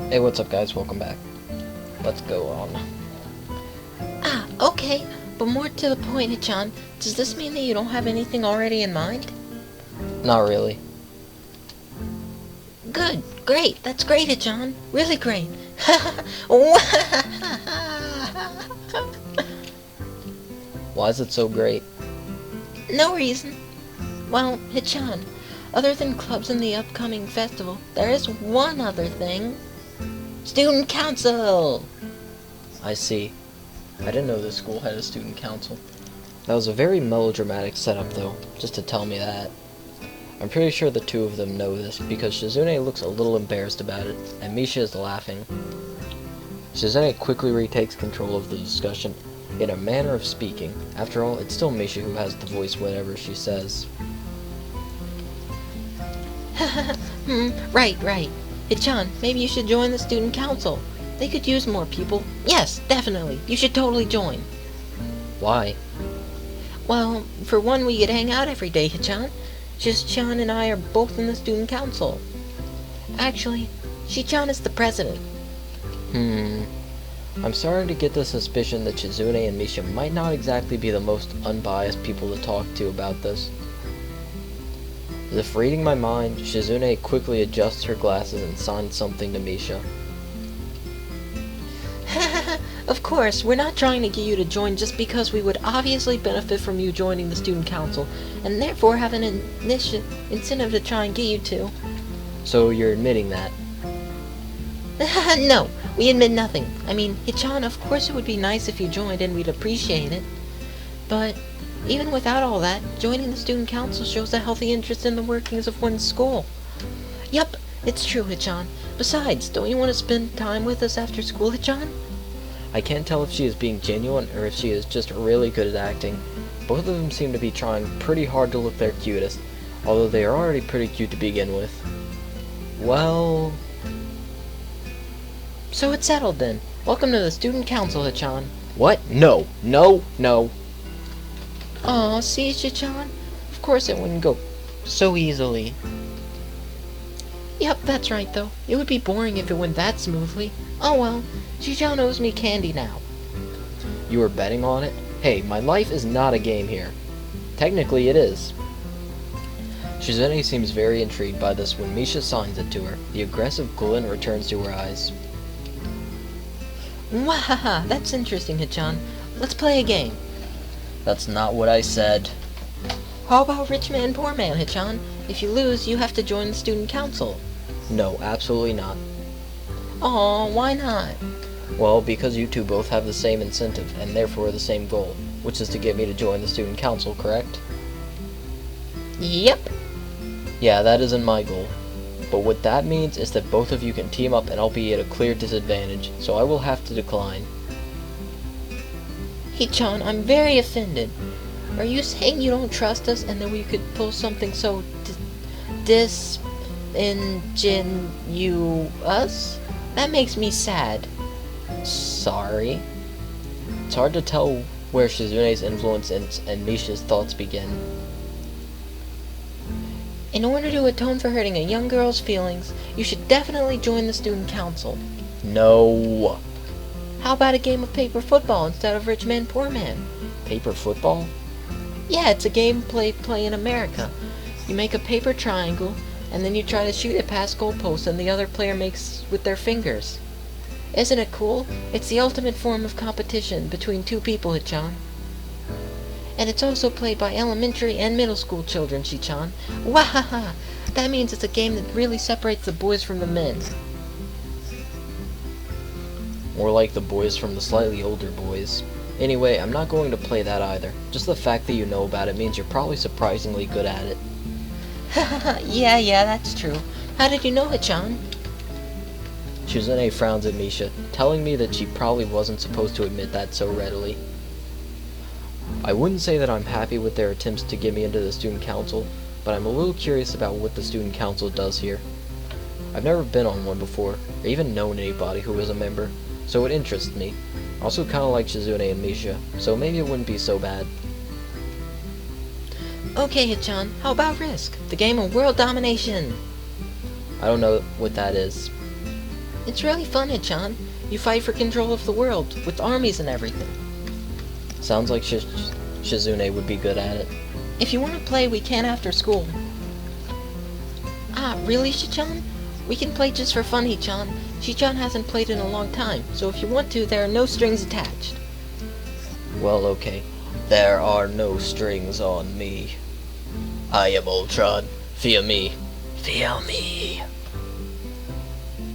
Hey, what's up guys? Welcome back. Let's go on. Ah, okay. But more to the point, Hichan, does this mean that you don't have anything already in mind? Not really. Good. Great. That's great, Hichan. Really great. Why is it so great? No reason. Well, Hichan, other than clubs and the upcoming festival, there is one other thing. Student Council! I see. I didn't know this school had a student council. That was a very melodramatic setup though, just to tell me that. I'm pretty sure the two of them know this, because Shizune looks a little embarrassed about it, and Misha is laughing. Shizune quickly retakes control of the discussion, in a manner of speaking. After all, it's still Misha who has the voice whatever she says. Right. Hichan, maybe you should join the student council. They could use more people. Yes, definitely. You should totally join. Why? Well, for one, we could hang out every day, Hichan. Shichan and I are both in the student council. Actually, Shichan is the president. I'm starting to get the suspicion that Shizune and Misha might not exactly be the most unbiased people to talk to about this. As if reading my mind, Shizune quickly adjusts her glasses and signs something to Misha. Of course, we're not trying to get you to join just because we would obviously benefit from you joining the student council, and therefore have an incentive to try and get you to. So you're admitting that? No, we admit nothing. I mean, Hichan, of course it would be nice if you joined and we'd appreciate it. But even without all that, joining the student council shows a healthy interest in the workings of one's school. Yup, it's true, Hichan. Besides, don't you want to spend time with us after school, Hichan? I can't tell if she is being genuine or if she is just really good at acting. Both of them seem to be trying pretty hard to look their cutest, although they are already pretty cute to begin with. Well... So it's settled then. Welcome to the student council, Hichan. What? No. Aw, see, Hichan? Of course it wouldn't go so easily. Yep, that's right though. It would be boring if it went that smoothly. Oh well, Shichan owes me candy now. You were betting on it? Hey, my life is not a game here. Technically it is. Shizune seems very intrigued by this when Misha signs it to her. The aggressive glint returns to her eyes. Wahaha, that's interesting, Hichan. Let's play a game. That's not what I said. How about rich man, poor man, Hichan? If you lose, you have to join the student council. No, absolutely not. Aw, why not? Well, because you two both have the same incentive, and therefore the same goal, which is to get me to join the student council, correct? Yep. Yeah, that isn't my goal. But what that means is that both of you can team up and I'll be at a clear disadvantage, so I will have to decline. Hichan, I'm very offended. Are you saying you don't trust us and that we could pull something so disingenuous? That makes me sad. Sorry. It's hard to tell where Shizune's influence and Misha's thoughts begin. In order to atone for hurting a young girl's feelings, you should definitely join the student council. No. How about a game of paper football instead of rich man, poor man? Paper football? Yeah, it's a game play in America. You make a paper triangle, and then you try to shoot it past goalposts and the other player makes with their fingers. Isn't it cool? It's the ultimate form of competition between two people, Hichan. And it's also played by elementary and middle school children, Shichan. Wahaha! That means it's a game that really separates the boys from the men. Or like the boys from the slightly older boys. Anyway, I'm not going to play that either. Just the fact that you know about it means you're probably surprisingly good at it. Yeah, that's true. How did you know, Hichan? Shizune frowns at Misha, telling me that she probably wasn't supposed to admit that so readily. I wouldn't say that I'm happy with their attempts to get me into the student council, but I'm a little curious about what the student council does here. I've never been on one before, or even known anybody who was a member, so it interests me. I also kinda like Shizune and Misha, so maybe it wouldn't be so bad. Okay, Hichan, how about Risk? The game of world domination. I don't know what that is. It's really fun, Hichan. You fight for control of the world, with armies and everything. Sounds like Shizune would be good at it. If you want to play, we can after school. Ah, really, Shichan? We can play just for fun, Hichan. Shichan hasn't played in a long time, so if you want to, there are no strings attached. Well, okay. There are no strings on me. I am Ultron. Fear me. Fear me.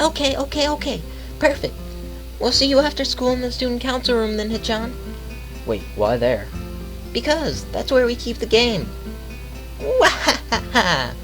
Okay. Perfect. We'll see you after school in the student council room then, Hichan. Wait, why there? Because that's where we keep the game. Wahahaha!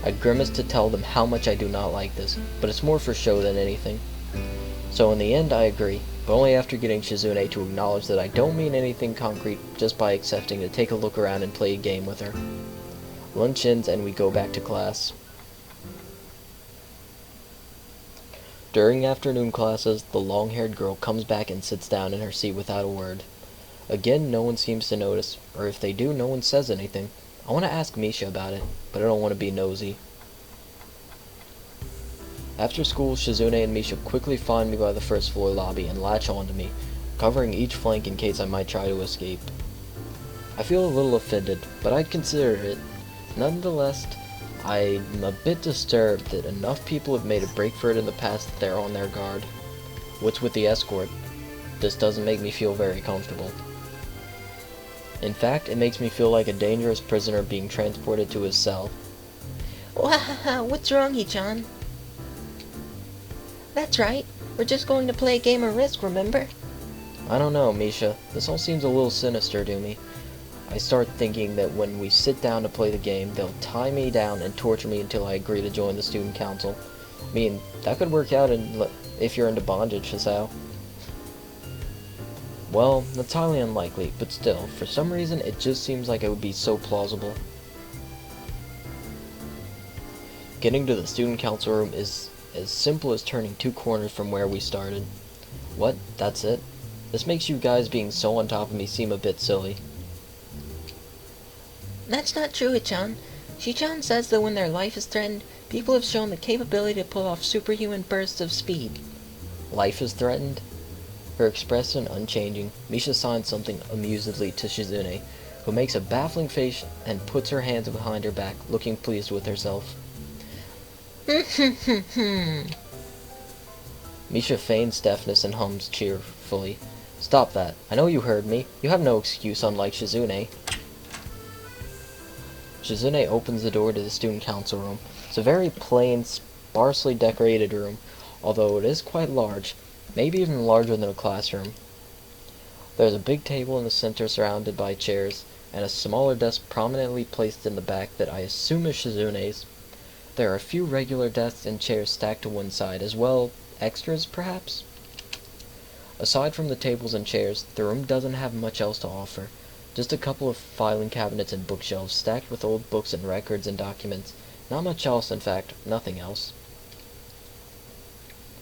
I grimace to tell them how much I do not like this, but it's more for show than anything. So in the end I agree, but only after getting Shizune to acknowledge that I don't mean anything concrete just by accepting to take a look around and play a game with her. Lunch ends and we go back to class. During afternoon classes, the long-haired girl comes back and sits down in her seat without a word. Again, no one seems to notice, or if they do, no one says anything. I want to ask Misha about it, but I don't want to be nosy. After school, Shizune and Misha quickly find me by the first floor lobby and latch onto me, covering each flank in case I might try to escape. I feel a little offended, but I'd consider it. Nonetheless, I'm a bit disturbed that enough people have made a break for it in the past that they're on their guard. What's with the escort? This doesn't make me feel very comfortable. In fact, it makes me feel like a dangerous prisoner being transported to his cell. What's wrong, Hichan? That's right. We're just going to play a game of Risk, remember? I don't know, Misha. This all seems a little sinister to me. I start thinking that when we sit down to play the game, they'll tie me down and torture me until I agree to join the student council. I mean, that could work out if you're into bondage, Hisao. Well, that's highly unlikely, but still, for some reason, it just seems like it would be so plausible. Getting to the student council room is as simple as turning 2 corners from where we started. What? That's it? This makes you guys being so on top of me seem a bit silly. That's not true, Hichan. Shichan says that when their life is threatened, people have shown the capability to pull off superhuman bursts of speed. Life is threatened? Her expression unchanging, Misha signs something amusedly to Shizune, who makes a baffling face and puts her hands behind her back, looking pleased with herself. Misha feigns deafness and hums cheerfully. Stop that. I know you heard me. You have no excuse, unlike Shizune. Shizune opens the door to the student council room. It's a very plain, sparsely decorated room, although it is quite large, maybe even larger than a classroom. There's a big table in the center surrounded by chairs, and a smaller desk prominently placed in the back that I assume is Shizune's. There are a few regular desks and chairs stacked to one side, as well extras, perhaps? Aside from the tables and chairs, the room doesn't have much else to offer. Just a couple of filing cabinets and bookshelves stacked with old books and records and documents. Not much else, in fact, nothing else.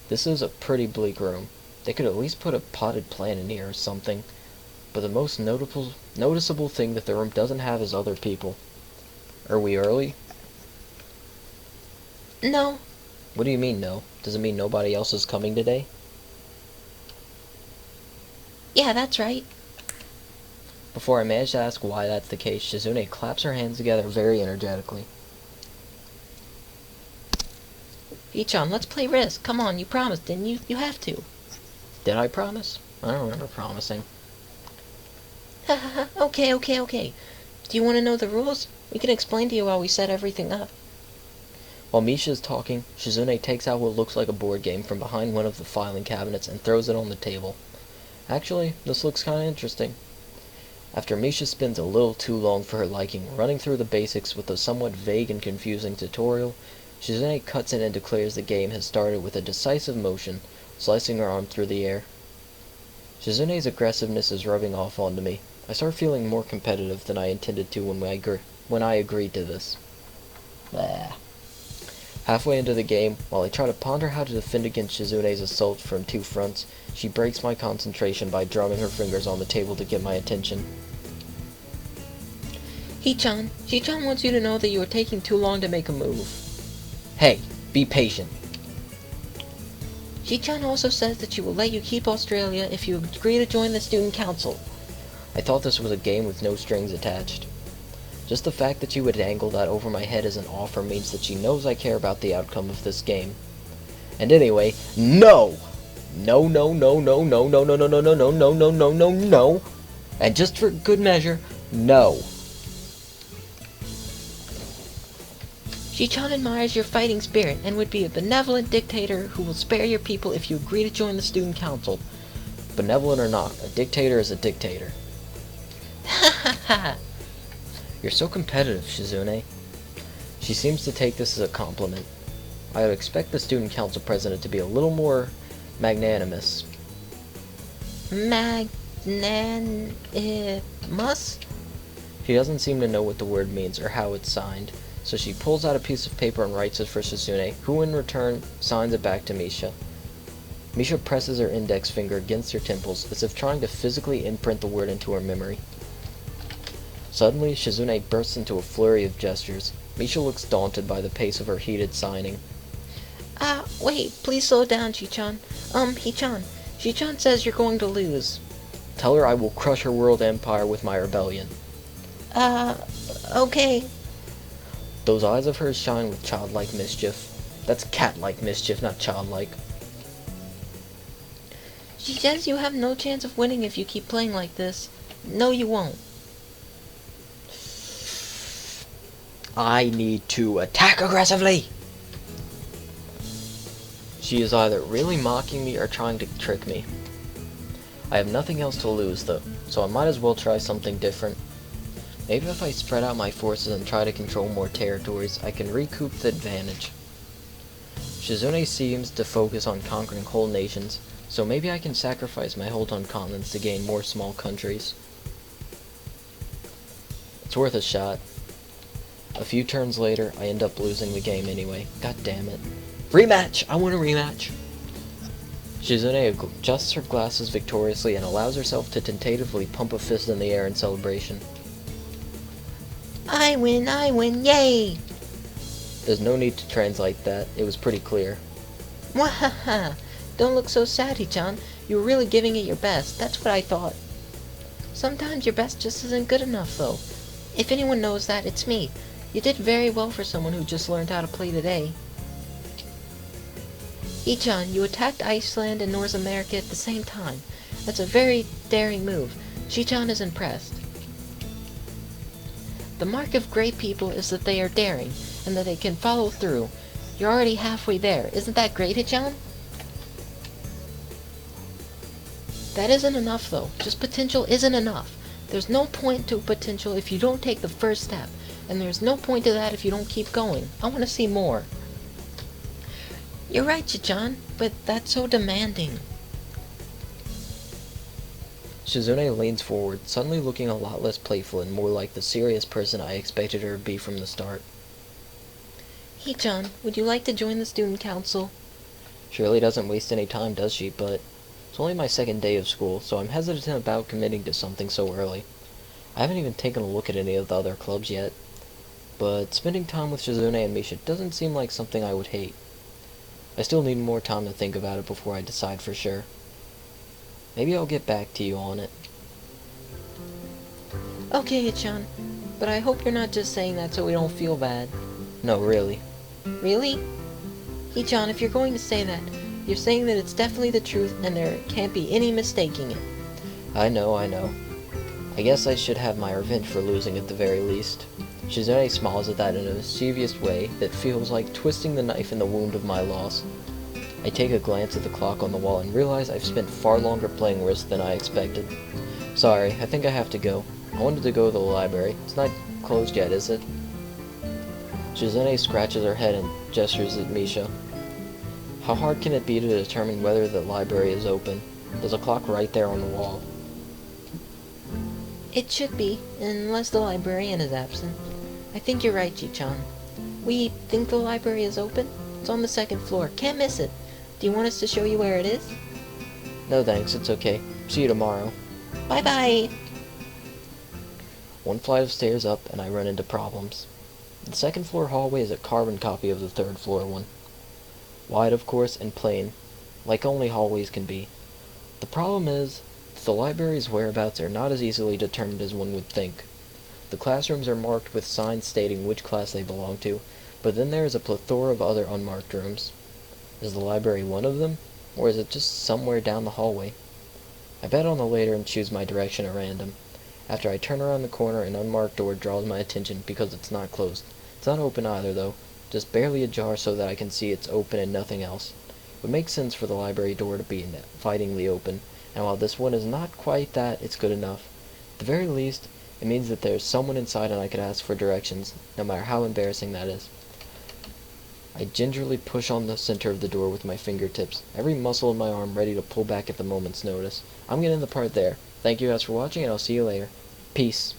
This is a pretty bleak room. They could at least put a potted plant in here or something. But the most noticeable thing that the room doesn't have is other people. Are we early? No. What do you mean, no? Does it mean nobody else is coming today? Yeah, that's right. Before I manage to ask why that's the case, Shizune claps her hands together very energetically. Hichan, let's play Risk. Come on, you promised, didn't you? You have to. Did I promise? I don't remember promising. Okay. Do you want to know the rules? We can explain to you while we set everything up. While Misha is talking, Shizune takes out what looks like a board game from behind one of the filing cabinets and throws it on the table. Actually, this looks kinda interesting. After Misha spends a little too long for her liking, running through the basics with a somewhat vague and confusing tutorial, Shizune cuts in and declares the game has started with a decisive motion, slicing her arm through the air. Shizune's aggressiveness is rubbing off onto me. I start feeling more competitive than I intended to when I agreed to this. Blah. Halfway into the game, while I try to ponder how to defend against Shizune's assault from 2 fronts, she breaks my concentration by drumming her fingers on the table to get my attention. Shichan wants you to know that you are taking too long to make a move. Hey, be patient. Shi-chan also says that she will let you keep Australia if you agree to join the student council. I thought this was a game with no strings attached. Just the fact that she would dangle that over my head as an offer means that she knows I care about the outcome of this game. And anyway, no! No, no, no, no, no, no, no, no, no, no, no, no, no, no, no, no. And just for good measure, no. Shi-chan admires your fighting spirit and would be a benevolent dictator who will spare your people if you agree to join the student council. Benevolent or not, a dictator is a dictator. Ha ha ha! You're so competitive, Shizune. She seems to take this as a compliment. I would expect the student council president to be a little more magnanimous. Magnanimous? She doesn't seem to know what the word means or how it's signed, so she pulls out a piece of paper and writes it for Shizune, who in return signs it back to Misha. Misha presses her index finger against her temples as if trying to physically imprint the word into her memory. Suddenly, Shizune bursts into a flurry of gestures. Misha looks daunted by the pace of her heated signing. Wait, please slow down, Shi-chan. Hichan. Shi-chan says you're going to lose. Tell her I will crush her world empire with my rebellion. Okay. Those eyes of hers shine with childlike mischief. That's cat-like mischief, not childlike. She says you have no chance of winning if you keep playing like this. No, you won't. I need to attack aggressively! She is either really mocking me or trying to trick me. I have nothing else to lose, though, so I might as well try something different. Maybe if I spread out my forces and try to control more territories, I can recoup the advantage. Shizune seems to focus on conquering whole nations, so maybe I can sacrifice my hold on continents to gain more small countries. It's worth a shot. A few turns later, I end up losing the game anyway. God damn it. Rematch! I want a rematch! Shizune adjusts her glasses victoriously and allows herself to tentatively pump a fist in the air in celebration. I win, yay! There's no need to translate that. It was pretty clear. Wahaha! Don't look so sad, Hichan. You were really giving it your best. That's what I thought. Sometimes your best just isn't good enough, though. If anyone knows that, it's me. You did very well for someone who just learned how to play today. Hichan, you attacked Iceland and North America at the same time. That's a very daring move. Shi-chan is impressed. The mark of great people is that they are daring, and that they can follow through. You're already halfway there. Isn't that great, Hichan? That isn't enough, though. Just potential isn't enough. There's no point to potential if you don't take the first step, and there's no point to that if you don't keep going. I want to see more. You're right, Shi-chan, but that's so demanding. Shizune leans forward, suddenly looking a lot less playful and more like the serious person I expected her to be from the start. Hichan, would you like to join the student council? She really doesn't waste any time, does she? But it's only my second day of school, so I'm hesitant about committing to something so early. I haven't even taken a look at any of the other clubs yet. But spending time with Shizune and Misha doesn't seem like something I would hate. I still need more time to think about it before I decide for sure. Maybe I'll get back to you on it. Okay, Hichan, but I hope you're not just saying that so we don't feel bad. No, really. Really? Hichan, if you're going to say that, you're saying that it's definitely the truth and there can't be any mistaking it. I know. I guess I should have my revenge for losing at the very least. Shizune smiles at that in a mischievous way that feels like twisting the knife in the wound of my loss. I take a glance at the clock on the wall and realize I've spent far longer playing Risk than I expected. Sorry, I think I have to go. I wanted to go to the library. It's not closed yet, is it? Shizune scratches her head and gestures at Misha. How hard can it be to determine whether the library is open? There's a clock right there on the wall. It should be, unless the librarian is absent. I think you're right, Ji-chan. We think the library is open? It's on the second floor. Can't miss it. Do you want us to show you where it is? No thanks, it's okay. See you tomorrow. Bye-bye! One flight of stairs up, and I run into problems. The second floor hallway is a carbon copy of the third floor one. Wide, of course, and plain. like only hallways can be. The problem is, that the library's whereabouts are not as easily determined as one would think. The classrooms are marked with signs stating which class they belong to, but then there is a plethora of other unmarked rooms. Is the library one of them, or is it just somewhere down the hallway? I bet on the later and choose my direction at random. After I turn around the corner, an unmarked door draws my attention because it's not closed. It's not open either, though, just barely ajar so that I can see it's open and nothing else. It would make sense for the library door to be invitingly open, and while this one is not quite that, it's good enough. At the very least, it means that there's someone inside and I could ask for directions, no matter how embarrassing that is. I gingerly push on the center of the door with my fingertips, every muscle in my arm ready to pull back at the moment's notice. I'm gonna end the part there. Thank you guys for watching, and I'll see you later. Peace.